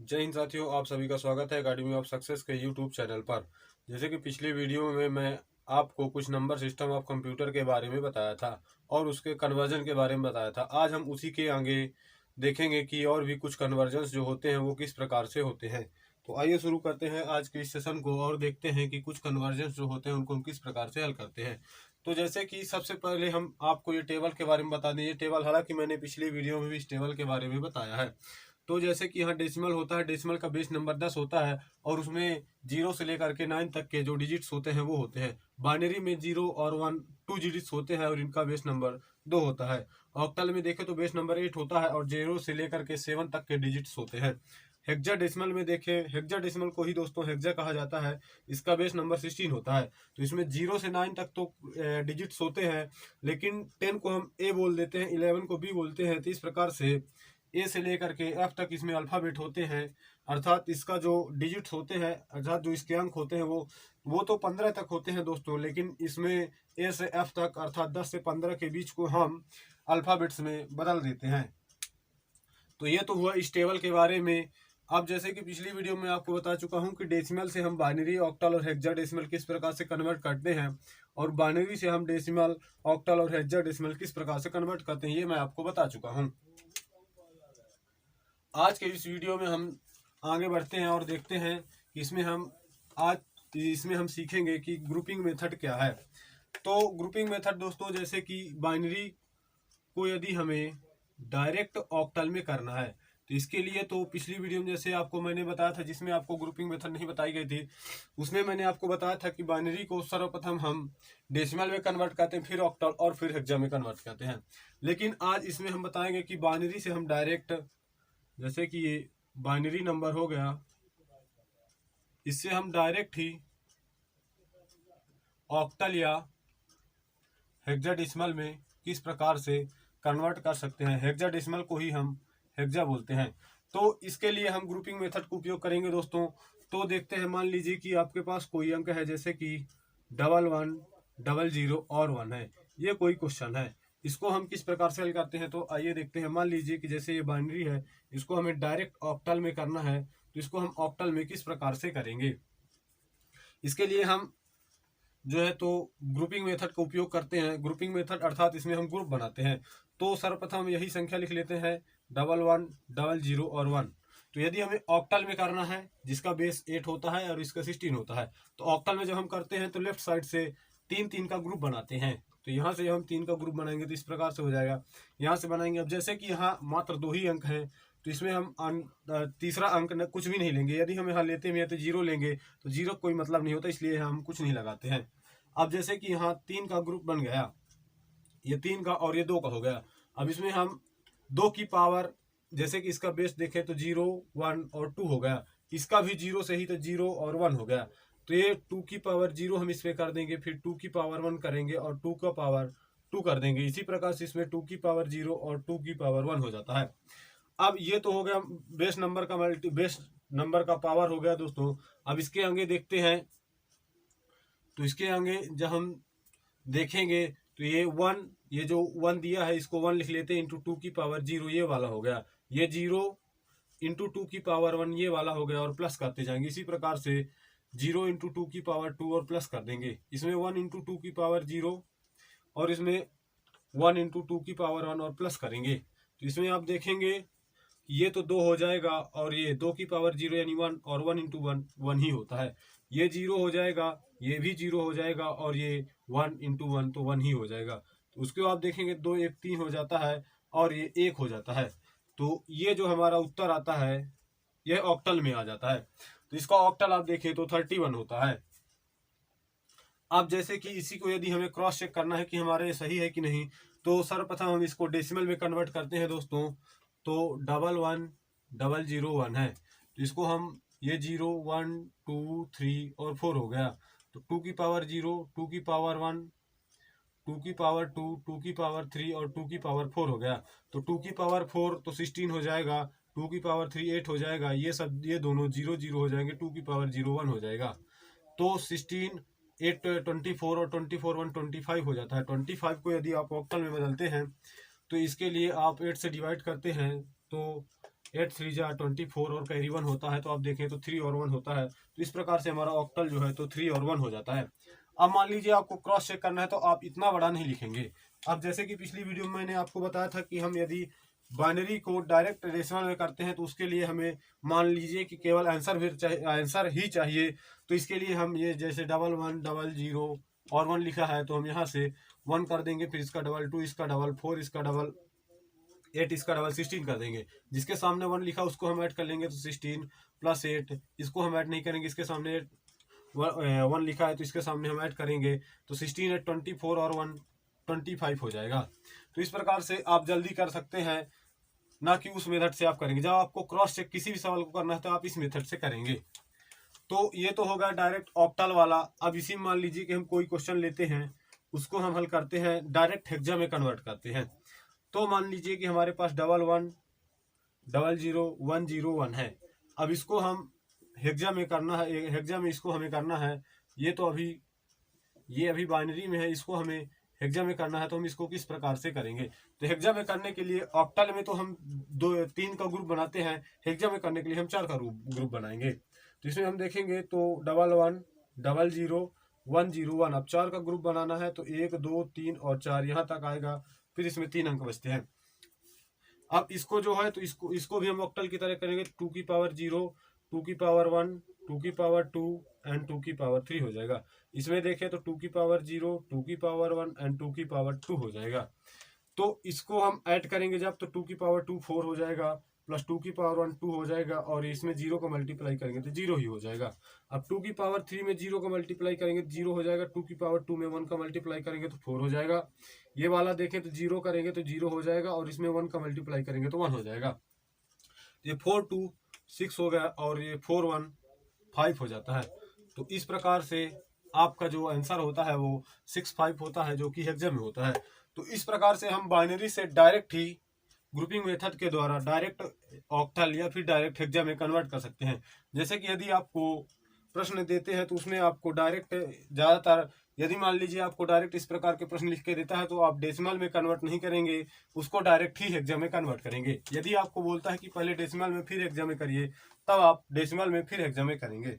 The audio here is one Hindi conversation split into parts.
जय हिंद साथियों, आप सभी का स्वागत है अकेडमी ऑफ सक्सेस के यूट्यूब चैनल पर। जैसे कि पिछले वीडियो में मैं आपको कुछ नंबर सिस्टम ऑफ कंप्यूटर के बारे में बताया था और उसके कन्वर्जन के बारे में बताया था। आज हम उसी के आगे देखेंगे कि और भी कुछ कन्वर्जन्स जो होते हैं वो किस प्रकार से होते हैं। तो आइए शुरू करते हैं आज के इस सेशन को और देखते हैं कि कुछ कन्वर्जन्स जो होते हैं उनको हम किस प्रकार से हल करते हैं। तो जैसे कि सबसे पहले हम आपको ये टेबल के बारे में बता दें। ये टेबल हालांकि मैंने पिछली वीडियो में भी इस टेबल के बारे में बताया है। तो जैसे कि यहाँ डेसिमल होता है, डेसिमल का बेस नंबर 10 होता है और उसमें 0 से लेकर के 9 तक के जो डिजिट्स होते हैं वो होते हैं। बाइनरी में 0 और 1 2 डिजिट्स होते हैं और इनका बेस नंबर 2 होता है। ऑक्टल में देखें तो बेस नंबर 8 होता है और 0 से लेकर के 7 तक के डिजिट्स होते हैं। हेक्साडेसिमल में देखें, हेक्साडेसिमल को ही दोस्तों हेक्सा कहा जाता है। इसका बेस नंबर 16 होता है। तो इसमें 0 से 9 तक तो डिजिट्स होते हैं, लेकिन 10 को हम ए बोल देते हैं, 11 को बी बोलते हैं। तो इस प्रकार से ए से लेकर के एफ तक इसमें अल्फाबेट होते हैं, अर्थात इसका जो डिजिट्स होते हैं, अर्थात जो इसके अंक होते हैं वो तो 15 तक होते हैं दोस्तों, लेकिन इसमें ए से एफ तक अर्थात 10 से 15 के बीच को हम अल्फाबेट्स में बदल देते हैं। तो ये तो हुआ इस टेबल के बारे में। अब जैसे कि पिछली वीडियो में आपको बता चुका हूं कि डेसिमल से हम बाइनरी, ऑक्टल और हेक्साडेसिमल किस प्रकार से कन्वर्ट करते हैं और बाइनरी से हम डेसिमल, ऑक्टल और हेक्साडेसिमल किस प्रकार से कन्वर्ट करते हैं, ये मैं आपको बता चुका हूं। आज के इस वीडियो में हम आगे बढ़ते हैं और देखते हैं कि इसमें हम सीखेंगे कि ग्रुपिंग मेथड क्या है। तो ग्रुपिंग मेथड दोस्तों, जैसे कि बाइनरी को यदि हमें डायरेक्ट ऑक्टल में करना है तो इसके लिए तो पिछली वीडियो में जैसे आपको मैंने बताया था, जिसमें आपको ग्रुपिंग मेथड नहीं बताई गई थी, उसमें मैंने आपको बताया था कि बाइनरी को सर्वप्रथम हम डेसिमल में कन्वर्ट करते हैं, फिर ऑक्टल और फिर हेक्सा में कन्वर्ट करते हैं। लेकिन आज इसमें हम बताएंगे कि बाइनरी से हम डायरेक्ट, जैसे कि ये बाइनरी नंबर हो गया, इससे हम डायरेक्ट ही ऑक्टल या हेक्साडेसिमल में किस प्रकार से कन्वर्ट कर सकते हैं। हेक्साडेसिमल को ही हम हेक्सा बोलते हैं। तो इसके लिए हम ग्रुपिंग मेथड का उपयोग करेंगे दोस्तों। तो देखते हैं, मान लीजिए कि आपके पास कोई अंक है, जैसे कि 11 00 और 1 है, ये कोई क्वेश्चन है। इसको हम किस प्रकार से हल करते हैं, तो आइए देखते हैं। मान लीजिए कि जैसे ये बाइनरी है, इसको हमें डायरेक्ट ऑक्टल में करना है, तो इसको हम ऑक्टल में किस प्रकार से करेंगे। इसके लिए हम जो है तो ग्रुपिंग मेथड का उपयोग करते हैं। ग्रुपिंग मेथड अर्थात इसमें हम ग्रुप बनाते हैं। तो सर्वप्रथम यही संख्या लिख लेते हैं, 11 00 और 1। तो यदि हमें ऑक्टल में करना है, जिसका बेस 8 होता है और इसका 16 होता है, तो ऑक्टल में जब हम करते हैं तो लेफ्ट साइड से 3 का ग्रुप बनाते हैं। तो यहाँ से हम 3 का ग्रुप बनाएंगे तो इस प्रकार से हो जाएगा। यहाँ से बनाएंगे। अब जैसे कि यहाँ मात्र 2 ही अंक हैं, तो इसमें हम तीसरा अंक कुछ भी नहीं लेंगे। यदि हम यहाँ लेते हैं तो 0 लेंगे, तो 0 कोई मतलब नहीं होता, इसलिए हम कुछ नहीं लगाते हैं। अब जैसे कि यहाँ 3 का ग्रुप बन गया, ये 3 का और ये 2 का हो गया। अब इसमें हम 2 की पावर, जैसे कि इसका बेस देखें तो 0 1 और 2 हो गया, इसका भी 0 से ही तो 0 और 1 हो गया। तो ये 2 की पावर 0 हम इसमें कर देंगे, फिर 2 की पावर 1 करेंगे और 2 का पावर 2 कर देंगे। इसी प्रकार से इसमें 2 की पावर 0 और 2 की पावर 1 हो जाता है। अब ये तो हो गया बेस नंबर का पावर हो गया दोस्तों। अब इसके आगे देखते हैं, तो इसके आगे जब हम देखेंगे तो ये 1, ये जो 1 दिया है इसको 1 लिख लेते हैं, इंटू 2 की पावर 0 ये वाला हो गया। ये 0 इंटू 2 की पावर 1 ये वाला हो गया और प्लस करते जाएंगे। इसी प्रकार से 0 इंटू 2 की पावर 2 और प्लस कर देंगे। इसमें 1 इंटू 2 की पावर 0 और इसमें 1 इंटू 2 की पावर 1 और प्लस करेंगे। तो इसमें आप देखेंगे ये तो 2 हो जाएगा और ये 2 की पावर 0 यानी 1 और 1 इंटू 1 1 ही होता है। ये 0 हो जाएगा, ये भी 0 हो जाएगा और ये 1 इंटू 1 तो 1 ही हो जाएगा। तो उसके बाद देखेंगे 2 1 3 हो जाता है और ये 1 हो जाता है। तो ये जो हमारा उत्तर आता है यह ऑक्टल में आ जाता है। तो इसका ऑक्टल आप देखें तो 31 होता है। अब जैसे कि इसी को यदि हमें क्रॉस चेक करना है कि हमारे सही है कि नहीं, तो सर्वप्रथम हम इसको डेसिमल में कन्वर्ट करते हैं दोस्तों। तो 11 00 1 है, तो इसको हम ये 0 1 2 3 और 4 हो गया। तो 2 की पावर 0, 2 की पावर 1, 2 की पावर 2, 2 की पावर 3 और 2 की पावर 4 हो गया। तो 2 की पावर 4 तो 16 हो जाएगा, 2 की पावर 3 8 हो जाएगा, ये दोनों 0 0 हो जाएंगे, 2 की पावर 0 1 हो जाएगा। तो 16 8 24 और 24 1 25 हो जाता है। 25 को यदि आप ऑक्टल में बदलते हैं तो इसके लिए आप 8 से डिवाइड करते हैं तो 8 3 जा 24 और कैरी 1 होता है, तो आप देखें तो 3 और 1 होता है। तो इस प्रकार से हमारा ऑक्टल जो है तो 3 और 1 हो जाता है। अब मान लीजिए आपको क्रॉस चेक करना है, तो आप इतना बड़ा नहीं लिखेंगे। अब जैसे कि पिछली वीडियो में मैंने आपको बताया था कि हम यदि बाइनरी को डायरेक्ट डेसिमल में करते हैं तो उसके लिए हमें मान लीजिए कि केवल आंसर ही चाहिए। तो इसके लिए हम ये जैसे 11 00 और 1 लिखा है, तो हम यहाँ से 1 कर देंगे, फिर इसका डबल 2, इसका डबल 4, इसका डबल 8, इसका डबल 16 कर देंगे। जिसके सामने 1 लिखा उसको हम ऐड कर लेंगे, तो 16 प्लस 8, इसको हम ऐड नहीं करेंगे, इसके सामने 1 लिखा है तो इसके सामने हम ऐड करेंगे, तो 16 8 24 और 1 25 हो जाएगा। तो इस प्रकार से आप जल्दी कर सकते हैं, ना कि उस मेथड से आप करेंगे। जब आपको क्रॉस चेक किसी भी सवाल को करना है तो आप इस मेथड से करेंगे। तो ये तो होगा डायरेक्ट ऑक्टल वाला। अब इसी मान लीजिए कि हम कोई क्वेश्चन लेते हैं, उसको हम हल करते हैं, डायरेक्ट हेक्सा में कन्वर्ट करते हैं। तो मान लीजिए कि हमारे पास 11 00 101 है। अब इसको हम हेक्सा में करना है, हेक्सा में इसको हमें करना है। ये अभी बाइनरी में है, इसको हमें हेक्सा में करना है। तो हम इसको किस प्रकार से करेंगे? तो हेक्सा में करने के लिए ऑक्टल में तो हम 3 का ग्रुप बनाते हैं, हेक्सा में करने के लिए हम 4 का ग्रुप बनाएंगे। तो इसमें हम देखेंगे तो 11 00 101, अब 4 का ग्रुप बनाना है, तो 1 2 3 और 4 यहाँ तक आएगा। फिर इसमें 3 अंक बचते हैं। अब इसको जो है तो इसको भी हम ऑक्टल की तरह करेंगे। 2 की पावर 0, 2 की पावर 1, 2 की पावर 2 एंड 2 की पावर 3 हो जाएगा। इसमें देखें तो 2 की पावर 0, 2 की पावर 1 एंड 2 की पावर 2 हो जाएगा। तो इसको हम ऐड करेंगे जब, तो 2 की पावर 2 4 हो जाएगा, प्लस 2 की पावर 1 2 हो जाएगा, और इसमें 0 को मल्टीप्लाई करेंगे तो 0 ही हो जाएगा। अब 2 की पावर 3 में 0 को मल्टीप्लाई करेंगे तो 0 हो जाएगा, 2 की पावर 2 में 1 का मल्टीप्लाई करेंगे तो 4 हो जाएगा। ये वाला देखें तो 0 करेंगे तो 0 हो जाएगा, और इसमें 1 का मल्टीप्लाई करेंगे तो 1 हो जाएगा। ये 4 2 6 हो गया, और ये 4 1 5 हो जाता है। तो इस प्रकार से आपका जो आंसर होता है वो 6 5 होता है, जो कि हेक्सा में होता है। तो इस प्रकार से हम बाइनरी से डायरेक्ट ही ग्रुपिंग मेथड के द्वारा डायरेक्ट ऑक्टल या फिर डायरेक्ट हेक्सा में कन्वर्ट कर सकते हैं। जैसे कि यदि आपको प्रश्न देते हैं तो उसमें आपको डायरेक्ट ज़्यादातर, यदि मान लीजिए आपको डायरेक्ट इस प्रकार के प्रश्न लिख के देता है, तो आप डेसिमल में कन्वर्ट नहीं करेंगे, उसको डायरेक्ट ही हेक्सा में कन्वर्ट करेंगे। यदि आपको बोलता है कि पहले डेसिमल में फिर हेक्सा में करिए, तब आप डेसिमल में फिर हेक्सा में करेंगे।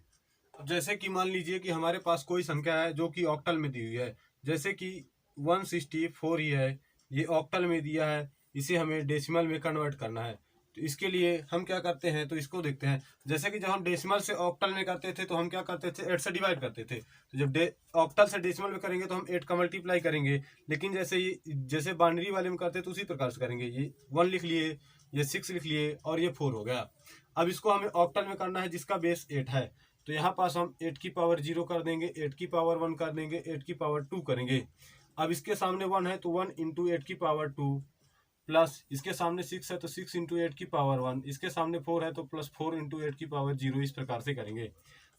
अब जैसे कि मान लीजिए कि हमारे पास कोई संख्या है जो कि ऑक्टल में दी हुई है, जैसे कि 164 ही है, ये ऑक्टल में दिया है, इसे हमें डेसिमल में कन्वर्ट करना है। तो इसके लिए हम क्या करते हैं, तो इसको देखते हैं। जैसे कि जब हम डेसिमल से ऑक्टल में करते थे तो हम क्या करते थे, 8 से डिवाइड करते थे। तो जब ऑक्टल से डेसिमल में करेंगे तो हम 8 का मल्टीप्लाई करेंगे। लेकिन जैसे बाइनरी वाले में करते तो उसी प्रकार से करेंगे। ये 1 लिख लिए, ये 6 लिख लिए, और ये 4 हो गया। अब इसको हमें ऑक्टल में करना है जिसका बेस 8 है। तो यहाँ पास हम 8 की पावर 0 कर देंगे, 8 की पावर 1 कर देंगे, 8 की पावर 2 करेंगे। अब इसके सामने 1 है तो 1 इंटू 8 की पावर 2, प्लस इसके सामने 6 है तो 6 इंटू 8 की पावर 1, इसके सामने 4 है तो प्लस 4 इंटू 8 की पावर 0, इस प्रकार से करेंगे।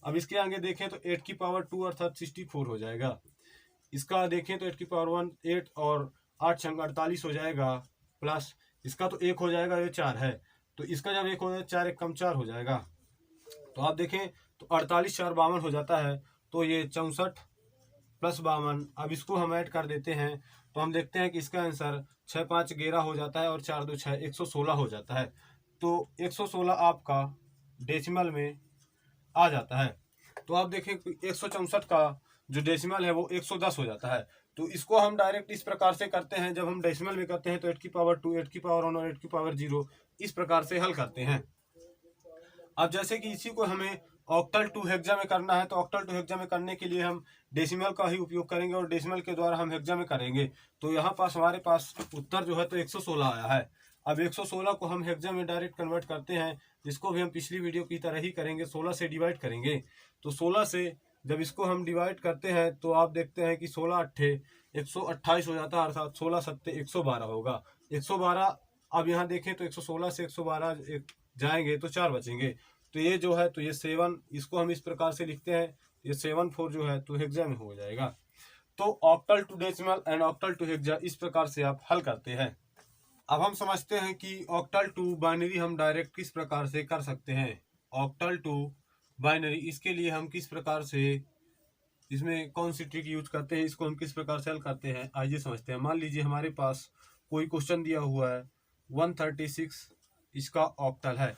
अब इसके आगे देखें तो 8 की पावर 2 अर्थात 64 हो जाएगा। इसका देखें तो 8 की पावर 1 8 और 8 छंग 48 हो जाएगा, प्लस इसका तो 1 हो जाएगा, ये 4 है, तो इसका जब 1 हो जाए 4 1 कम 4 हो जाएगा। तो आप देखें तो 48 4 52 हो जाता है, तो ये 64 प्लस 52। अब इसको हम ऐड कर देते हैं तो हम देखते हैं कि इसका आंसर 6 5 11 हो जाता है, और 4 2 6 116 हो जाता है। तो 116 आपका डेसिमल में आ जाता है। तो आप देखें 164 का जो डेसिमल है वो 110 हो जाता है। तो इसको हम डायरेक्ट इस प्रकार से करते हैं, जब हम डेसिमल में करते हैं तो 8 की पावर 2 8 की पावर 1 और 8 की पावर 0 इस प्रकार से हल करते हैं। अब जैसे कि इसी को हमें ऑक्टल टू हेक्सा में करना है, तो ऑक्टल टू हेक्सा में करने के लिए हम डेसिमल का ही उपयोग करेंगे, और डेसिमल के द्वारा हम हेक्सा में करेंगे। तो यहाँ पास हमारे पास उत्तर जो है तो 116 आया है। अब 116 को हम हेक्सा में डायरेक्ट कन्वर्ट करते हैं, जिसको भी हम पिछली वीडियो की तरह ही करेंगे, 16 से डिवाइड करेंगे। तो 16 से जब इसको हम डिवाइड करते हैं तो आप देखते हैं कि 16 अट्ठे 128 हो जाता है, अर्थात 16 सत्ते 112 होगा। 112, अब यहाँ देखें तो 116 से 112 जाएंगे तो 4 बचेंगे। तो ये जो है तो ये 7, इसको हम इस प्रकार से लिखते हैं, ये 7 4 जो है तो हेक्सा में हो जाएगा। तो octal to decimal and octal to hexa इस प्रकार से आप हल करते हैं। अब हम समझते हैं कि ऑक्टल टू बाइनरी हम डायरेक्ट किस प्रकार से कर सकते हैं। ऑक्टल टू बाइनरी, इसके लिए हम किस प्रकार से, इसमें कौन सी ट्रिक यूज करते हैं, इसको हम किस प्रकार से हल करते हैं, आइए समझते हैं। मान लीजिए हमारे पास कोई क्वेश्चन दिया हुआ है 136 इसका ऑक्टल है।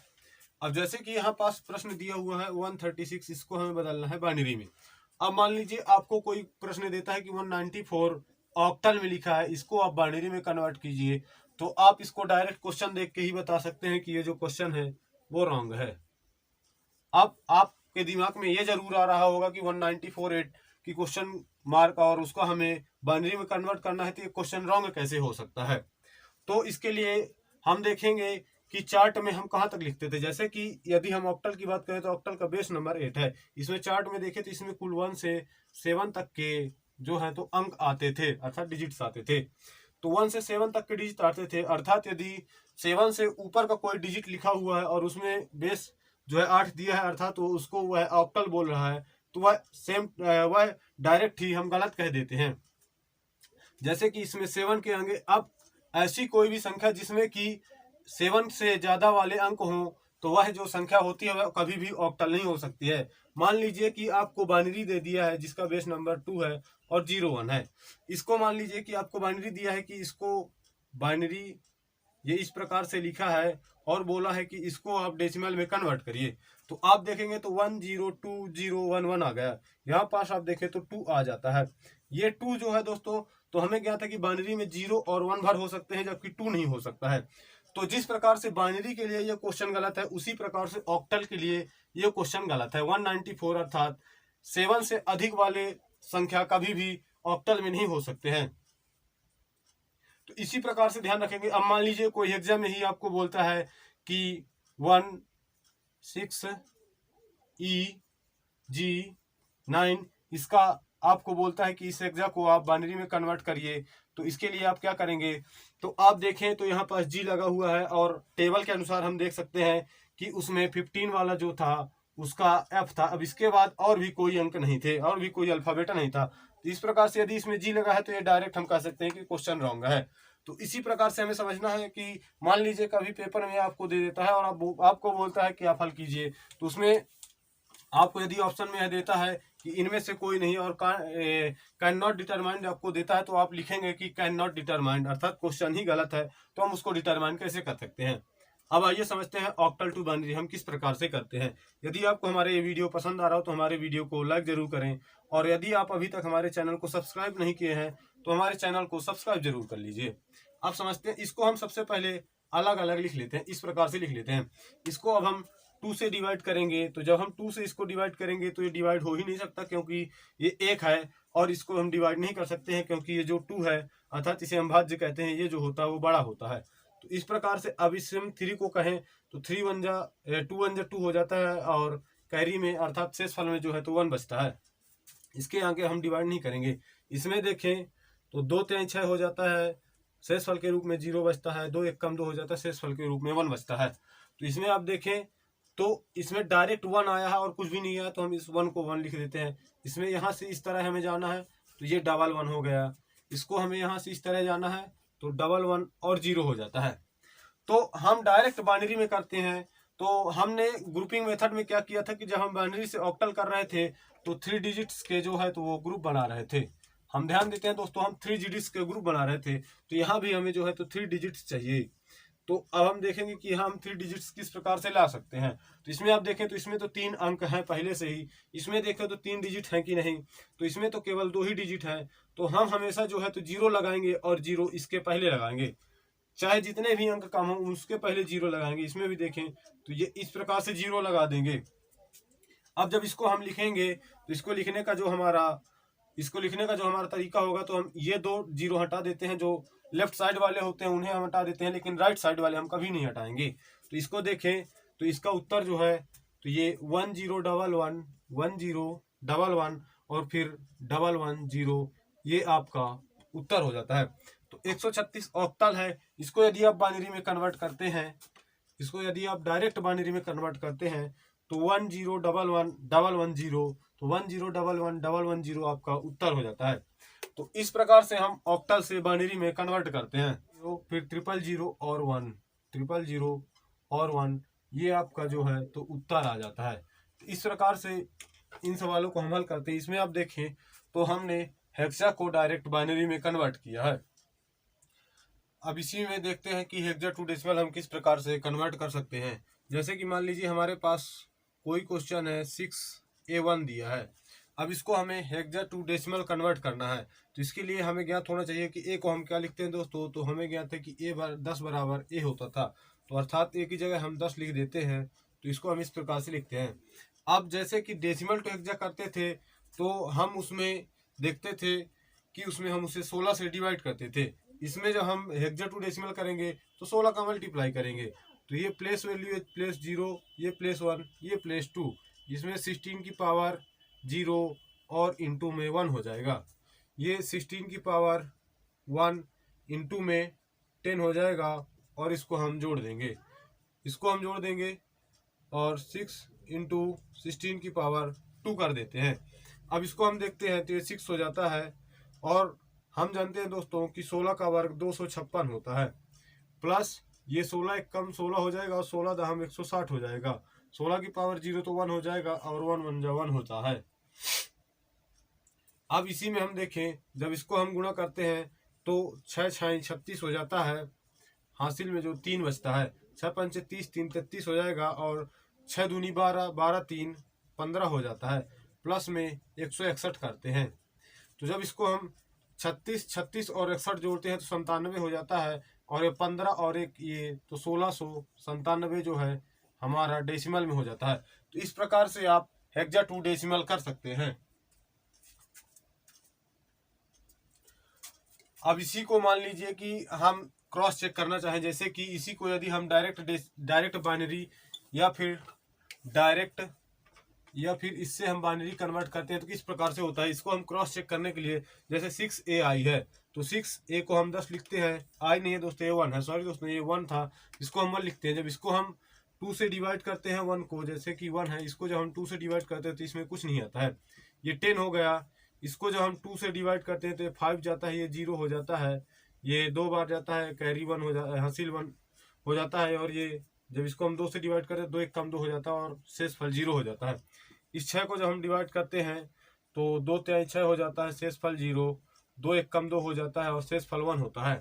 अब जैसे कि यहाँ पास प्रश्न दिया हुआ है 136, इसको हमें बदलना है बाइनरी में। अब मान लीजिए आपको कोई प्रश्न देता है कि 194 ऑक्टल में लिखा है, इसको आप बाइनरी में कन्वर्ट कीजिए, तो आप इसको डायरेक्ट क्वेश्चन देख के ही बता सकते हैं कि ये जो क्वेश्चन है वो रॉन्ग है। अब आपके दिमाग में ये जरूर आ रहा होगा कि 194 की क्वेश्चन मार्क और उसको हमें बाइनरी में कन्वर्ट करना है, तो ये क्वेश्चन रॉन्ग कैसे हो सकता है। तो इसके लिए हम देखेंगे कि चार्ट में हम कहाँ तक लिखते थे। जैसे कि यदि हम ऑक्टल की बात करें तो ऑक्टल का बेस नंबर 8 है। इसमें चार्ट में देखें तो इसमें कुल 1 से 7 तक के जो है तो अंक आते थे, अर्थात डिजिट्स आते थे। तो 1 से 7 तक के डिजिट आते थे, अर्थात यदि 7 से ऊपर का कोई डिजिट लिखा हुआ है और उसमें बेस जो है 8 दिया है, अर्थात तो उसको वह ऑक्टल बोल रहा है, तो वह डायरेक्ट ही हम गलत कह देते हैं। जैसे कि इसमें 7 के आगे अब ऐसी कोई भी संख्या जिसमें कि 7 से ज्यादा वाले अंक हों, तो वह जो संख्या होती है वह कभी भी ऑक्टल नहीं हो सकती है। मान लीजिए कि आपको बाइनरी दे दिया है जिसका बेस नंबर 2 है और 01 है। इसको मान लीजिए कि आपको बाइनरी दिया है कि इसको बाइनरी ये इस प्रकार से लिखा है और बोला है कि इसको आप डेसिमल में कन्वर्ट करिए, तो आप देखेंगे तो 102011 आ गया। यहाँ पास आप देखें तो 2 आ जाता है। ये 2 जो है दोस्तों, तो हमें क्या था कि बाइनरी में 0 और 1 भर हो सकते हैं जबकि 2 नहीं हो सकता है। तो जिस प्रकार से बाइनरी के लिए ये क्वेश्चन गलत है, उसी प्रकार से ऑक्टल के लिए ये क्वेश्चन गलत है। 194 अर्थात 7 से अधिक वाले संख्या कभी भी ऑक्टल में नहीं हो सकते हैं। तो इसी प्रकार से ध्यान रखेंगे। अब मान लीजिए कोई एग्जाम में ही आपको बोलता है कि 16E9 इसका आपको बोलता है कि इस एग्जा को आप बाइनरी में कन्वर्ट करिए, तो इसके लिए आप क्या करेंगे। तो आप देखें तो यहाँ पास जी लगा हुआ है और टेबल के अनुसार हम देख सकते हैं कि उसमें 15 वाला जो था उसका एफ था। अब इसके बाद और भी कोई अंक नहीं थे और भी कोई अल्फाबेट नहीं था। तो इस प्रकार से यदि इसमें जी लगा है तो ये डायरेक्ट हम कह सकते हैं कि क्वेश्चन रॉन्ग है। तो इसी प्रकार से हमें समझना है कि मान लीजिए कभी पेपर में आपको दे देता है और आपको बोलता है कि आप हल कीजिए, तो उसमें आपको यदि ऑप्शन में यह देता है कि इनमें से कोई नहीं और कैन नॉट डिटरमाइंड आपको देता है, तो आप लिखेंगे कि कैन नॉट डिटरमाइंड, अर्थात क्वेश्चन ही गलत है, तो हम उसको डिटरमाइन कैसे कर सकते हैं। अब आइए समझते हैं ऑक्टल टू बाइनरी हम किस प्रकार से करते हैं। यदि आपको हमारे ये वीडियो पसंद आ रहा हो तो हमारे वीडियो को लाइक जरूर करें, और यदि आप अभी तक हमारे चैनल को सब्सक्राइब नहीं किए हैं तो हमारे चैनल को सब्सक्राइब जरूर कर लीजिए। आप समझते हैं, इसको हम सबसे पहले अलग अलग लिख लेते हैं, इस प्रकार से लिख लेते हैं। इसको अब हम 2 से डिवाइड करेंगे, तो जब हम 2 से इसको डिवाइड करेंगे तो ये डिवाइड हो ही नहीं सकता क्योंकि ये 1 है, और इसको हम डिवाइड नहीं कर सकते हैं क्योंकि ये जो 2 है अर्थात इसे हम भाज्य कहते हैं, ये जो होता है वो बड़ा होता है। तो इस प्रकार से अब इससे हम 3 को कहें तो 3 1 जा 2 1 जा 2 हो जाता है, और कैरी में अर्थात शेष फल में जो है तो 1 बचता है। इसके आगे हम डिवाइड नहीं करेंगे। इसमें देखें तो 2 3 6 हो जाता है, शेष फल के रूप में 0 बचता है, 2 1 कम 2 हो जाता है, शेष फल के रूप में 1 बचता है। तो इसमें आप देखें तो इसमें डायरेक्ट 1 आया है और कुछ भी नहीं आया, तो हम इस 1 को 1 लिख देते हैं। इसमें यहाँ से इस तरह हमें जाना है तो ये डबल 1 हो गया। इसको हमें यहाँ से इस तरह जाना है तो डबल 1 और 0 हो जाता है। तो हम डायरेक्ट बाइनरी में करते हैं। तो हमने ग्रुपिंग मेथड में क्या किया था कि जब हम बाइनरी से ऑक्टल कर रहे थे तो 3 डिजिट्स के जो है तो वो ग्रुप बना रहे थे। हम ध्यान देते हैं दोस्तों, हम 3 डिजिट्स के ग्रुप बना रहे थे, तो यहाँ भी हमें जो है तो 3 डिजिट्स चाहिए। तो अब हम देखेंगे कि हम 3 डिजिट्स किस प्रकार से ला सकते हैं। तो इसमें आप देखें तो इसमें तो 3 अंक हैं पहले से ही, इसमें देखें तो 3 डिजिट हैं कि नहीं, तो इसमें तो केवल 2 ही डिजिट है। तो हम हमेशा जो है तो 0 लगाएंगे और 0 इसके पहले लगाएंगे, चाहे जितने भी अंक कम हो उसके पहले 0 लगाएंगे। इसमें भी देखें तो ये इस प्रकार से 0 लगा देंगे। अब जब इसको हम लिखेंगे तो इसको लिखने का जो हमारा तरीका होगा, तो हम ये 2 0 हटा देते हैं, जो लेफ्ट साइड वाले होते हैं उन्हें हम हटा देते हैं, लेकिन राइट साइड वाले हम कभी नहीं हटाएंगे। तो इसको देखें तो इसका उत्तर जो है तो ये 1 0 1 1 1 0 1 1 और फिर 1 1 0 ये आपका उत्तर हो जाता है। तो 136 ऑक्टल है। इसको यदि आप बाइनरी में कन्वर्ट करते हैं, इसको यदि आप डायरेक्ट बाइनरी में कन्वर्ट करते हैं तो 1 0 1 1 1 1 0, तो 1 0 1 1 1 1 0 आपका उत्तर हो जाता है। तो इस प्रकार से हम ऑक्टल से बाइनरी में कन्वर्ट करते हैं। तो फिर 000 और 1 000 और 1 ये आपका जो है तो उत्तर आ जाता है। तो इस प्रकार से इन सवालों को हम हल करते हैं। इसमें आप देखें तो हमने हेक्सा को डायरेक्ट बाइनरी में कन्वर्ट किया है। अब इसी में देखते हैं कि हेक्साडेसिमल हम किस प्रकार से कन्वर्ट कर सकते हैं। जैसे कि मान लीजिए हमारे पास कोई क्वेश्चन है 6A1 दिया है। अब इसको हमें हेक्साडेसिमल कन्वर्ट करना है, तो इसके लिए हमें ज्ञात होना चाहिए कि ए को हम क्या लिखते हैं दोस्तों। तो हमें ज्ञात है कि 10 बराबर ए होता था, तो अर्थात ए की जगह हम 10 लिख देते हैं। तो इसको हम इस प्रकार से लिखते हैं। अब जैसे कि डेसिमल टू हेक्सा करते थे तो हम उसमें देखते थे कि उसमें हम उसे 16 से डिवाइड करते थे। इसमें जब हम हेक्साडेसिमल करेंगे तो 16 का मल्टीप्लाई करेंगे, तो ये प्लेस वैल्यू प्लेस 0, ये प्लेस 1, ये प्लेस 2, इसमें 16 की पावर 0 और इंटू में 1 हो जाएगा। ये 16 की पावर 1 इंटू में 10 हो जाएगा, और इसको हम जोड़ देंगे और 6 इंटू 16 की पावर 2 कर देते हैं। अब इसको हम देखते हैं तो ये 6 हो जाता है, और हम जानते हैं दोस्तों कि 16 का वर्ग 256 होता है, प्लस ये 16 एक कम 16 हो जाएगा और 16 दहम 160 हो जाएगा। 16 की पावर 0 तो 1 हो जाएगा, और 1 1 जा 1 होता है। अब इसी में हम देखें, जब इसको हम गुणा करते हैं तो 6 6 36 हो जाता है। हासिल में जो 3 बचता है, 6 पंचे 30, 3 33 हो जाएगा, और 6 दूनी 12, 12 3 15 हो जाता है। प्लस में 161 करते हैं, तो जब इसको हम 36 और 61 जोड़ते हैं तो 97 हो जाता है, और ये 15 और एक ये तो 1697 जो है हमारा डेसिमल में हो जाता है। तो इस प्रकार से आप हेक्साडेसिमल कर सकते हैं। अब इसी को मान लीजिए कि हम क्रॉस चेक करना चाहें, जैसे कि इसी को यदि हम डायरेक्ट बाइनरी या फिर इससे हम बाइनरी कन्वर्ट करते हैं तो किस प्रकार से होता है। इसको हम क्रॉस चेक करने के लिए, जैसे 6A आई है तो 6A को हम 10 लिखते हैं। आई नहीं है दोस्तों, ये 1 है, सॉरी दोस्तों ये 1 था, इसको हम 1 लिखते हैं। जब इसको हम 2 से डिवाइड करते हैं 1 को, जैसे कि 1 है, इसको जब हम 2 से डिवाइड करते हैं तो इसमें कुछ नहीं आता है, ये 10 हो गया। इसको जब हम 2 से डिवाइड करते हैं तो ये 5 जाता है, ये 0 हो जाता है, ये 2 बार जाता है, कैरी 1 हो जाता है, हासिल 1 हो जाता है, और ये जब इसको हम 2 से डिवाइड करते हैं 2 1 कम 2 हो जाता है, और शेष फल 0 हो जाता है। इस 6 को जब हम डिवाइड करते हैं तो 2 3 6 हो जाता है, शेष फल 0, 2 1 कम 2 हो जाता है, और शेष फल 1 होता है।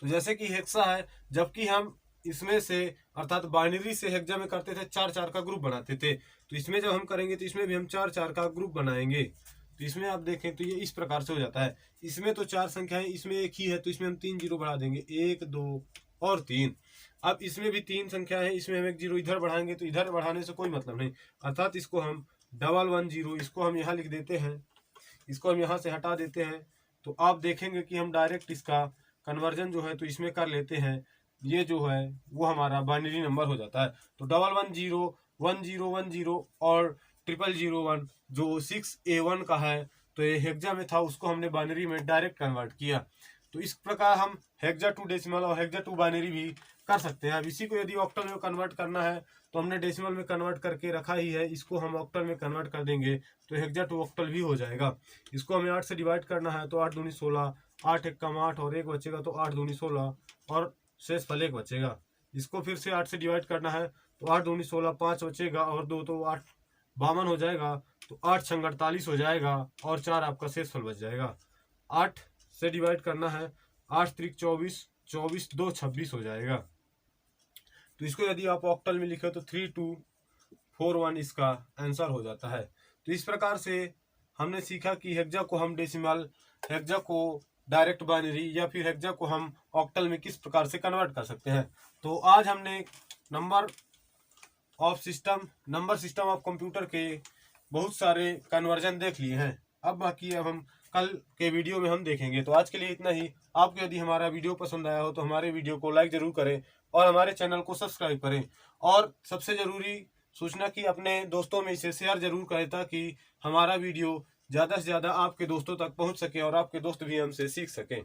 तो जैसे कि हेक्सा है, जबकि हम इसमें से अर्थात बाइनरी से हेक्सा में करते थे 4 4 का ग्रुप बनाते थे, तो इसमें जब हम करेंगे तो इसमें भी हम 4 4 का ग्रुप बनाएंगे। तो इसमें आप देखें तो ये इस प्रकार से हो जाता है। इसमें तो 4 संख्याएं, इसमें एक ही है, तो इसमें हम 3 जीरो बढ़ा देंगे, 1 2 और 3। अब इसमें भी 3 संख्या है, इसमें हम 1 जीरो इधर बढ़ाएंगे, तो इधर बढ़ाने से कोई मतलब नहीं, अर्थात इसको हम 110, इसको हम यहाँ लिख देते हैं, इसको हम यहाँ से हटा देते हैं। तो आप देखेंगे कि हम डायरेक्ट इसका कन्वर्जन जो है तो इसमें कर लेते हैं, ये जो है वो हमारा बाइनरी नंबर हो जाता है। तो 110 1010 और 0001 जो 6A1 का है, तो ये हेक्सा में था, उसको हमने बाइनरी में डायरेक्ट कन्वर्ट किया। तो इस प्रकार हम हेक्साडेसिमल और हेक्सा टू बाइनरी भी कर सकते हैं। अब इसी को यदि ऑक्टल में कन्वर्ट करना है तो हमने डेसिमल में कन्वर्ट करके रखा ही है, इसको हम ऑक्टल में कन्वर्ट कर देंगे तो हेक्सा टू ऑक्टल भी हो जाएगा। इसको हमें 8 से डिवाइड करना है, तो 8 दूनी 16, 8 एक कम 8 और 1 बचेगा, तो 8 दूनी 16 और शेष फल 1 बचेगा। इसको फिर से 8 से डिवाइड करना है, तो 8 दूनी 16, 5 बचेगा और 2 तो 8 52 हो जाएगा, तो 8 छंग 48 हो जाएगा, और 4 आपका शेष फल बच जाएगा। 8 से डिवाइड करना है, 8 त्रिक 24, 24 2 26 हो जाएगा। तो इसको यदि आप ऑक्टल में लिखे तो 3241 इसका आंसर हो जाता है। तो इस प्रकार से हमने सीखा कि हेक्सा को हम डेसिमल, हेक्सा को डायरेक्ट बाइनरी या फिर हेक्सा को हम ऑक्टल में किस प्रकार से कन्वर्ट कर सकते हैं। तो आज हमने नंबर सिस्टम ऑफ कंप्यूटर के बहुत सारे कन्वर्जन देख लिए हैं। अब बाकी अब हम कल के वीडियो में हम देखेंगे। तो आज के लिए इतना ही। आपको यदि हमारा वीडियो पसंद आया हो तो हमारे वीडियो को लाइक जरूर करें और हमारे चैनल को सब्सक्राइब करें, और सबसे ज़रूरी सूचना कि अपने दोस्तों में इसे शेयर जरूर करें ताकि हमारा वीडियो ज़्यादा से ज़्यादा आपके दोस्तों तक पहुंच सके और आपके दोस्त भी हमसे सीख सकें।